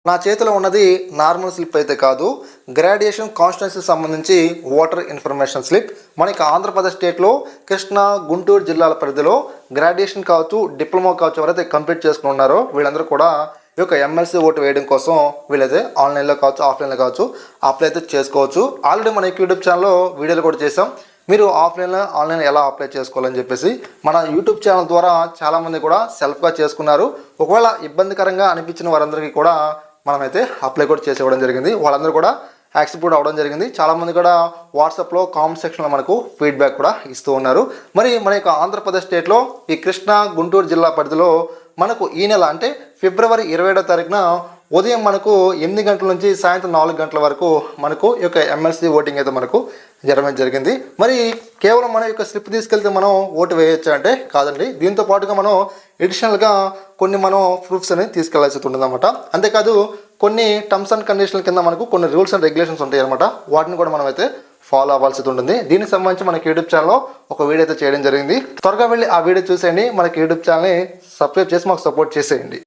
నా చేతిలో ఉన్నది నార్మల్ స్లిప్ అయితే కాదు, గ్రాడ్యుయేషన్ కాన్స్టిట్యున్సీకి సంబంధించి ఓటర్ ఇన్ఫర్మేషన్ స్లిప్. మనకి ఆంధ్రప్రదేశ్ స్టేట్లో కృష్ణా, గుంటూరు జిల్లాల పరిధిలో గ్రాడ్యుయేషన్ కావచ్చు, డిప్లొమా కావచ్చు, ఎవరైతే కంప్లీట్ చేసుకుని ఉన్నారో వీళ్ళందరూ కూడా ఈ యొక్క ఎమ్మెల్సీ ఓటు వేయడం కోసం వీళ్ళైతే ఆన్లైన్లో కావచ్చు, ఆఫ్లైన్లో కావచ్చు అప్లై అయితే చేసుకోవచ్చు. ఆల్రెడీ మన యూట్యూబ్ ఛానల్లో వీడియోలు కూడా చేసాం. మీరు ఆఫ్లైన్లో ఆన్లైన్ ఎలా అప్లై చేసుకోవాలని చెప్పేసి మన యూట్యూబ్ ఛానల్ ద్వారా చాలామంది కూడా సెల్ఫ్గా చేసుకున్నారు. ఒకవేళ ఇబ్బందికరంగా అనిపించిన వారందరికీ కూడా మనమైతే అప్లై కూడా చేసి ఇవ్వడం జరిగింది. వాళ్ళందరూ కూడా యాక్సెప్ట్ కూడా అవ్వడం జరిగింది. చాలామంది కూడా వాట్సాప్లో కామెంట్ సెక్షన్లో మనకు ఫీడ్బ్యాక్ కూడా ఇస్తూ ఉన్నారు. మరి మన యొక్క ఆంధ్రప్రదేశ్ స్టేట్లో ఈ కృష్ణా, గుంటూరు జిల్లా పరిధిలో మనకు ఈ నెల అంటే ఫిబ్రవరి 27వ తారీఖున ఉదయం మనకు 8 గంటల నుంచి సాయంత్రం 4 గంటల వరకు మనకు ఈ యొక్క ఎమ్మెల్సీ ఓటింగ్ అయితే మనకు జరగడం జరిగింది. మరి కేవలం మన యొక్క స్లిప్ తీసుకెళ్తే మనం ఓటు వేయొచ్చా అంటే కాదండి. దీంతో పాటుగా మనం ఎడిషనల్గా కొన్ని మనం ప్రూఫ్స్ అనేది తీసుకెళ్లాల్సి ఉంటుంది అనమాట. అంతేకాదు కొన్ని టర్మ్స్ అండ్ కండిషన్ల కింద మనకు కొన్ని రూల్స్ అండ్ రెగ్యులేషన్స్ ఉంటాయి అనమాట. వాటిని కూడా మనం అయితే ఫాలో అవ్వాల్సి ఉంటుంది. దీనికి సంబంధించి మనకి యూట్యూబ్ ఛానల్లో ఒక వీడియో అయితే చేయడం జరిగింది. త్వరగా వెళ్ళి ఆ వీడియో చూసేయండి. మనకి యూట్యూబ్ ఛానల్ని సబ్స్క్రైబ్ చేసి మాకు సపోర్ట్ చేసేయండి.